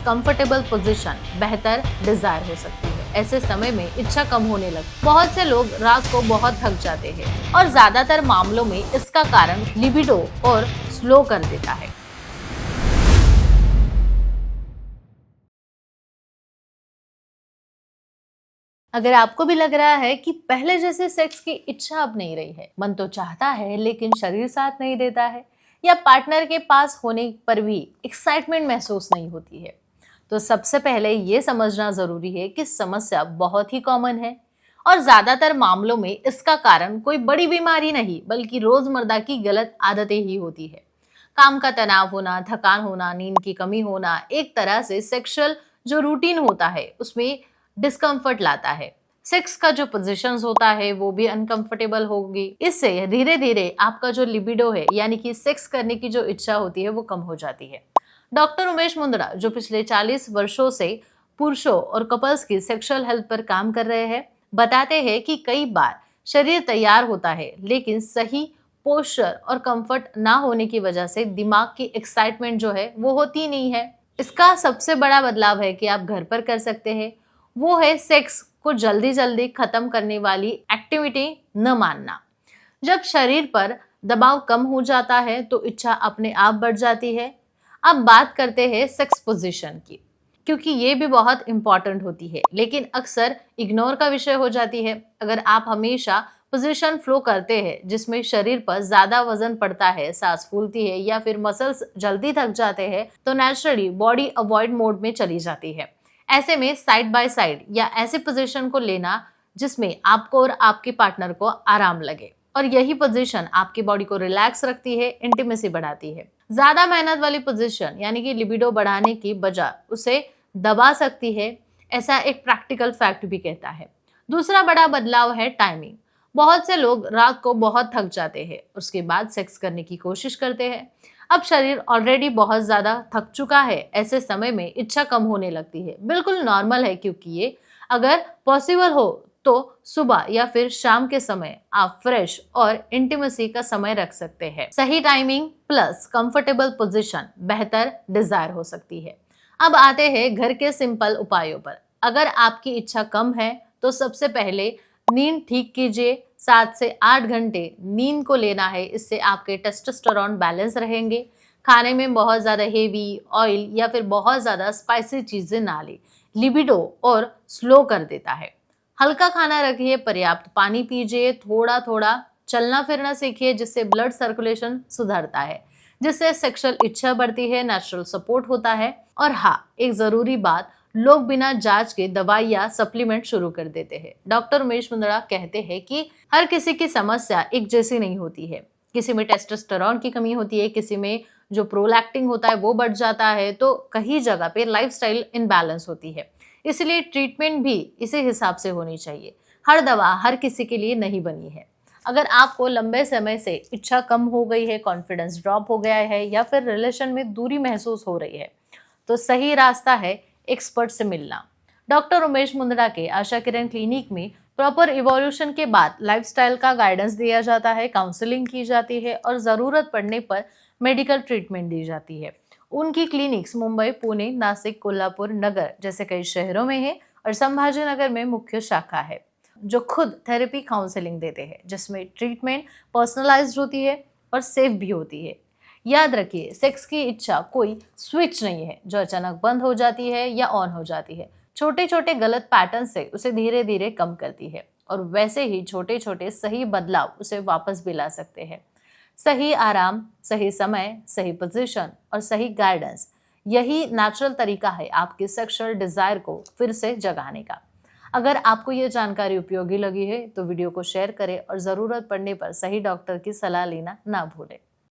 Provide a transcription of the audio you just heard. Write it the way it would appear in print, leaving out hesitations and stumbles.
Comfortable position बेहतर Dzire हो सकती है। ऐसे समय में इच्छा कम होने लगती। बहुत से लोग रात को बहुत थक जाते हैं और ज्यादातर मामलों में इसका कारण लिबिडो और स्लो कर देता है। अगर आपको भी लग रहा है कि पहले जैसे सेक्स की इच्छा अब नहीं रही है, मन तो चाहता है लेकिन शरीर साथ नहीं देता है, या पार्टनर के पास होने पर भी एक्साइटमेंट महसूस नहीं होती है, तो सबसे पहले ये समझना जरूरी है कि समस्या बहुत ही कॉमन है और ज्यादातर मामलों में इसका कारण कोई बड़ी बीमारी नहीं बल्कि रोजमर्रा की गलत आदतें ही होती है। काम का तनाव होना, थकान होना, नींद की कमी होना, एक तरह से सेक्सुअल जो रूटीन होता है उसमें डिस्कम्फर्ट लाता है। सेक्स का जो पोजीशंस होता है वो भी अनकंफर्टेबल होगी। इससे धीरे धीरे आपका जो लिबिडो है यानी कि सेक्स करने की जो इच्छा होती है वो कम हो जाती है। डॉक्टर उमेश मुंदड़ा जो पिछले 40 वर्षों से पुरुषों और कपल्स की सेक्सुअल हेल्थ पर काम कर रहे हैं, बताते हैं कि कई बार शरीर तैयार होता है लेकिन सही पोस्चर और कंफर्ट ना होने की वजह से दिमाग की एक्साइटमेंट जो है वो होती नहीं है। इसका सबसे बड़ा बदलाव है कि आप घर पर कर सकते हैं, वो है सेक्स को जल्दी जल्दी खत्म करने वाली एक्टिविटी न मानना। जब शरीर पर दबाव कम हो जाता है तो इच्छा अपने आप बढ़ जाती है। अब बात करते हैं सेक्स पोजीशन की, क्योंकि ये भी बहुत इंपॉर्टेंट होती है लेकिन अक्सर इग्नोर का विषय हो जाती है। अगर आप हमेशा पोजीशन फ्लो करते हैं जिसमें शरीर पर ज्यादा वजन पड़ता है, सांस फूलती है या फिर मसल्स जल्दी थक जाते हैं, तो नेचुरली बॉडी अवॉइड मोड में चली जाती है। ऐसे में साइड बाय साइड या ऐसे पोजीशन को लेना जिसमें आपको और आपके पार्टनर को आराम लगे, और यही पोजीशन आपकी बॉडी को रिलैक्स रखती है, इंटीमेसी बढ़ाती है। ज्यादा मेहनत वाली पोजीशन यानी कि लिबिडो बढ़ाने की बजाय उसे दबा सकती है, ऐसा एक प्रैक्टिकल फैक्ट भी कहता है। दूसरा बड़ा बदलाव है टाइमिंग। बहुत से लोग रात को बहुत थक जाते हैं, उसके बाद सेक्स करने की कोशिश करते हैं। अब शरीर ऑलरेडी बहुत ज्यादा थक चुका है, ऐसे समय में इच्छा कम होने लगती है। बिल्कुल नॉर्मल है, क्योंकि ये अगर पॉसिबल हो तो सुबह या फिर शाम के समय आप फ्रेश और इंटीमेसी का समय रख सकते हैं। सही टाइमिंग प्लस कंफर्टेबल पोजीशन बेहतर डिजायर हो सकती है। अब आते हैं घर के सिंपल उपायों पर। अगर आपकी इच्छा कम है तो सबसे पहले नींद ठीक कीजिए। 7 से 8 घंटे नींद को लेना है, इससे आपके टेस्टोस्टेरोन बैलेंस रहेंगे। खाने में बहुत ज्यादा हेवी ऑयल या फिर बहुत ज्यादा स्पाइसी चीजें ना ले, लिबिडो और स्लो कर देता है। हल्का खाना रखिए, पर्याप्त पानी पीजिए, थोड़ा थोड़ा चलना फिरना सीखिए जिससे ब्लड सर्कुलेशन सुधरता है, जिससे सेक्सुअल इच्छा बढ़ती है, नेचुरल सपोर्ट होता है। और हाँ, एक जरूरी बात, लोग बिना जांच के दवाई या सप्लीमेंट शुरू कर देते हैं। डॉक्टर उमेश मुंदड़ा कहते हैं कि हर किसी की समस्या एक जैसी नहीं होती है। किसी में टेस्टोस्टेरोन की कमी होती है, किसी में जो प्रोलैक्टिन होता है वो बढ़ जाता है, तो कहीं जगह पे लाइफस्टाइल इनबैलेंस होती है। इसलिए ट्रीटमेंट भी इसी हिसाब से होनी चाहिए। हर दवा हर किसी के लिए नहीं बनी है। अगर आपको लंबे समय से इच्छा कम हो गई है, कॉन्फिडेंस ड्रॉप हो गया है या फिर रिलेशन में दूरी महसूस हो रही है, तो सही रास्ता है एक्सपर्ट से मिलना। डॉक्टर उमेश मुंदड़ा के आशा किरण क्लिनिक में प्रॉपर इवोल्यूशन के बाद लाइफस्टाइल का गाइडेंस दिया जाता है, काउंसलिंग की जाती है और जरूरत पड़ने पर मेडिकल ट्रीटमेंट दी जाती है। उनकी क्लिनिक्स मुंबई, पुणे, नासिक, कोल्हापुर, नगर जैसे कई शहरों में है और संभाजी नगर में मुख्य शाखा है, जो खुद थेरेपी काउंसलिंग देते हैं, जिसमें ट्रीटमेंट पर्सनलाइज्ड होती है और सेफ भी होती है। याद रखिए, सेक्स की इच्छा कोई स्विच नहीं है जो अचानक बंद हो जाती है या ऑन हो जाती है। छोटे छोटे गलत पैटर्न से उसे धीरे धीरे कम करती है और वैसे ही छोटे छोटे सही बदलाव उसे वापस भी ला सकते हैं। सही आराम, सही समय, सही पोजीशन और सही गाइडेंस, यही नेचुरल तरीका है आपके सेक्सुअल डिजायर को फिर से जगाने का। अगर आपको ये जानकारी उपयोगी लगी है तो वीडियो को शेयर करें और ज़रूरत पड़ने पर सही डॉक्टर की सलाह लेना ना भूलें।